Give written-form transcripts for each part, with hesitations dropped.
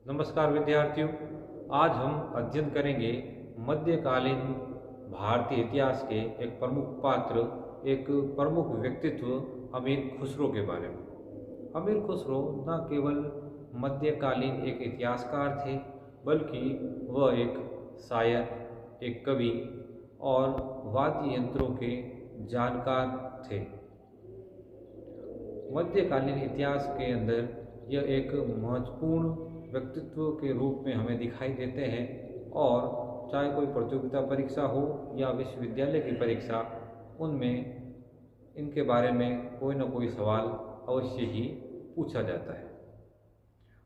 नमस्कार विद्यार्थियों। आज हम अध्ययन करेंगे मध्यकालीन भारतीय इतिहास के एक प्रमुख पात्र, एक प्रमुख व्यक्तित्व अमीर खुसरो के बारे में। अमीर खुसरो न केवल मध्यकालीन एक इतिहासकार थे, बल्कि वह एक शायर, एक कवि और वाद्य यंत्रों के जानकार थे। मध्यकालीन इतिहास के अंदर यह एक महत्वपूर्ण व्यक्तित्व के रूप में हमें दिखाई देते हैं और चाहे कोई प्रतियोगिता परीक्षा हो या विश्वविद्यालय की परीक्षा, उनमें इनके बारे में कोई न कोई सवाल अवश्य ही पूछा जाता है।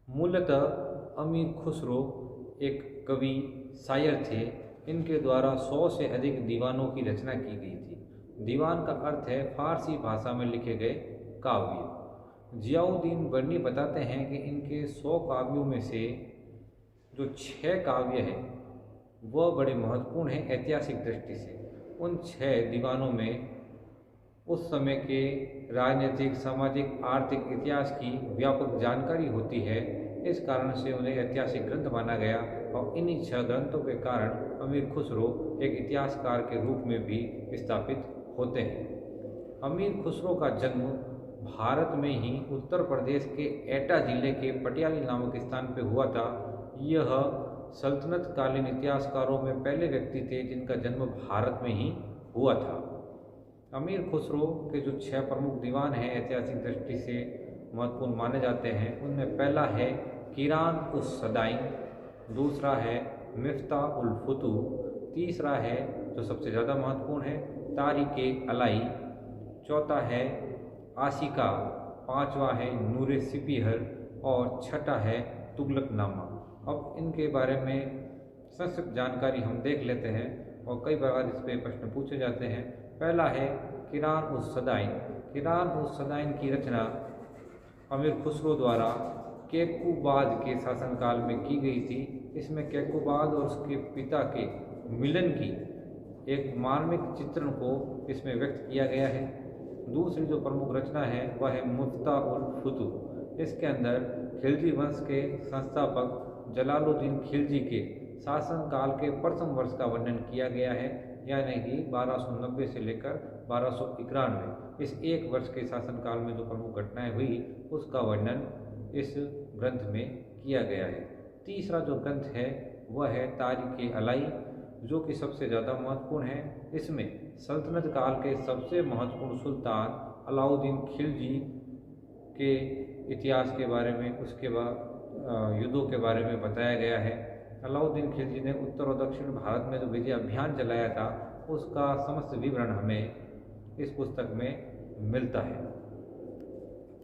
मूलतः अमीर खुसरो एक कवि शायर थे। इनके द्वारा 100 से अधिक दीवानों की रचना की गई थी। दीवान का अर्थ है फारसी भाषा में लिखे गए काव्य। जियाउद्दीन बर्नी बताते हैं कि इनके 100 काव्यों में से जो 6 काव्य हैं वह बड़े महत्वपूर्ण हैं ऐतिहासिक दृष्टि से। उन 6 दीवानों में उस समय के राजनीतिक, सामाजिक, आर्थिक इतिहास की व्यापक जानकारी होती है। इस कारण से उन्हें ऐतिहासिक ग्रंथ माना गया और इन्हीं 6 ग्रंथों के कारण अमीर खुसरो एक इतिहासकार के रूप में भी स्थापित होते हैं। अमीर खुसरो का जन्म भारत में ही उत्तर प्रदेश के एटा जिले के पटियाली नामक स्थान पर हुआ था। यह सल्तनत कालीन इतिहासकारों में पहले व्यक्ति थे जिनका जन्म भारत में ही हुआ था। अमीर खुसरो के जो 6 प्रमुख दीवान हैं ऐतिहासिक दृष्टि से महत्वपूर्ण माने जाते हैं, उनमें पहला है कीरान उस सदाइन, दूसरा है मिफ्ताह उल फुतूह, तीसरा है जो सबसे ज़्यादा महत्वपूर्ण है तारीके अलाई, चौथा है आशिका, पांचवा है नूरे सिपीहर और छठा है तुगलकनामा। अब इनके बारे में संक्षिप्त जानकारी हम देख लेते हैं और कई बार इस पर प्रश्न पूछे जाते हैं। पहला है कीरान उस सदाइन। कीरान उस सदाइन की रचना अमीर खुसरो द्वारा कैकुबाद के शासनकाल में की गई थी। इसमें कैकुबाद और उसके पिता के मिलन की एक मार्मिक चित्रण को इसमें व्यक्त किया गया है। दूसरी जो प्रमुख रचना है वह है मिफ्ताह उल फुतूह। इसके अंदर खिलजी वंश के संस्थापक जलालुद्दीन खिलजी के शासनकाल के प्रथम वर्ष का वर्णन किया गया है, यानी कि 1290 से लेकर 1291। इस एक वर्ष के शासनकाल में जो प्रमुख घटनाएं हुई उसका वर्णन इस ग्रंथ में किया गया है। तीसरा जो ग्रंथ है वह है तारीके अलाई, जो कि सबसे ज़्यादा महत्वपूर्ण है। इसमें सल्तनत काल के सबसे महत्वपूर्ण सुल्तान अलाउद्दीन खिलजी के इतिहास के बारे में, उसके बाद युद्धों के बारे में बताया गया है। अलाउद्दीन खिलजी ने उत्तर और दक्षिण भारत में जो विजय अभियान चलाया था उसका समस्त विवरण हमें इस पुस्तक में मिलता है।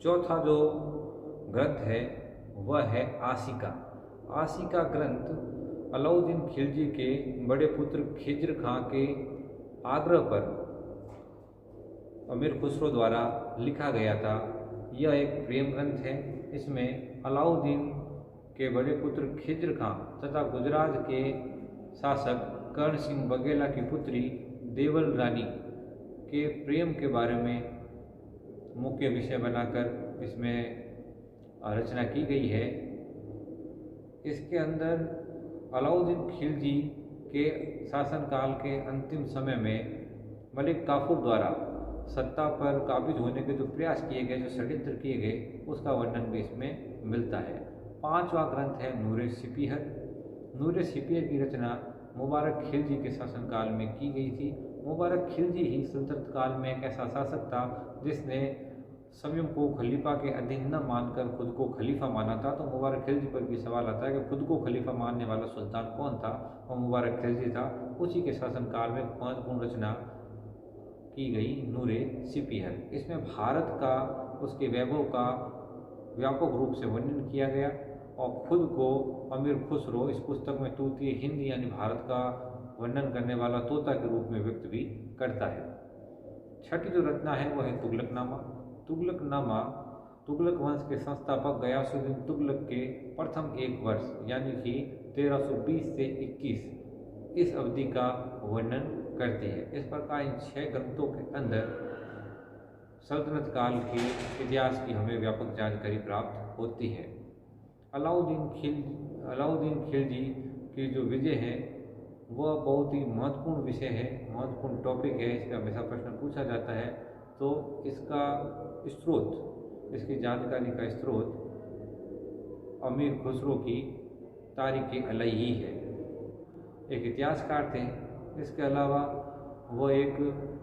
चौथा जो ग्रंथ है वह है आशिका। आशिका ग्रंथ अलाउद्दीन खिलजी के बड़े पुत्र खिज्र खां के आग्रह पर अमीर खुसरो द्वारा लिखा गया था। यह एक प्रेम ग्रंथ है। इसमें अलाउद्दीन के बड़े पुत्र खिज्र खां तथा गुजरात के शासक कर्ण सिंह बघेला की पुत्री देवल रानी के प्रेम के बारे में मुख्य विषय बनाकर इसमें रचना की गई है। इसके अंदर अलाउद्दीन खिलजी के शासनकाल के अंतिम समय में मलिक काफूर द्वारा सत्ता पर काबिज होने के जो प्रयास किए गए, जो षड्यंत्र किए गए, उसका वर्णन भी इसमें मिलता है। पांचवा ग्रंथ है नूरे सिपीहर। नूरे सिपीहर की रचना मुबारक खिलजी के शासनकाल में की गई थी। मुबारक खिलजी ही सल्तनत काल में एक ऐसा शासक था जिसने स्वयं को खलीफा के अधीन न मानकर खुद को खलीफा माना था। तो मुबारक खिलजी पर भी सवाल आता है कि खुद को खलीफा मानने वाला सुल्तान कौन था, और मुबारक खिलजी था। उसी के शासनकाल में महत्वपूर्ण रचना की गई नूरे सिपीहर। इसमें भारत का, उसके वैभव का व्यापक रूप से वर्णन किया गया और खुद को अमीर खुसरो इस पुस्तक में तूतीय हिंद यानी भारत का वर्णन करने वाला तोता के रूप में व्यक्त भी करता है। छठी जो रचना है वह है तुगलकनामा। तुगलकनामा तुगलक वंश के संस्थापक गयासुद्दीन तुगलक के प्रथम एक वर्ष यानी कि 1320 से 21 इस अवधि का वर्णन करती है। इस प्रकार इन 6 ग्रंथों के अंदर सल्तनत काल के इतिहास की हमें व्यापक जानकारी प्राप्त होती है। अलाउद्दीन खिलजी की जो विजय है वह बहुत ही महत्वपूर्ण विषय है, महत्वपूर्ण टॉपिक है। इसका हमेशा प्रश्न पूछा जाता है। तो इसका स्रोत, इसकी जानकारी का स्रोत अमीर खुसरो की तारीख अलही है। एक इतिहासकार थे। इसके अलावा वह एक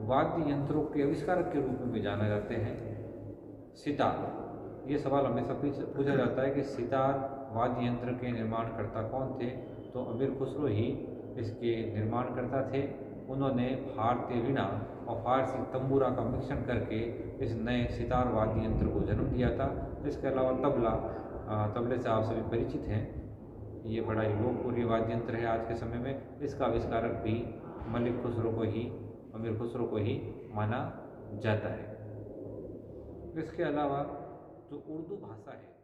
वाद्य यंत्रों के आविष्कारक के रूप में भी जाना जाते हैं। सितार, ये सवाल हमेशा पूछा जाता है कि सितार वाद्य यंत्र के निर्माणकर्ता कौन थे? तो अमीर खुसरो ही इसके निर्माणकर्ता थे। उन्होंने भारतीय वीणा और फारसी तंबूरा का मिश्रण करके इस नए सितार वाद्य यंत्र को जन्म दिया था। इसके अलावा तबले से आप सभी परिचित हैं। ये बड़ा ही लोकप्रिय वाद्य यंत्र है आज के समय में। इसका आविष्कारक भी अमीर खुसरो को ही माना जाता है। इसके अलावा जो उर्दू भाषा है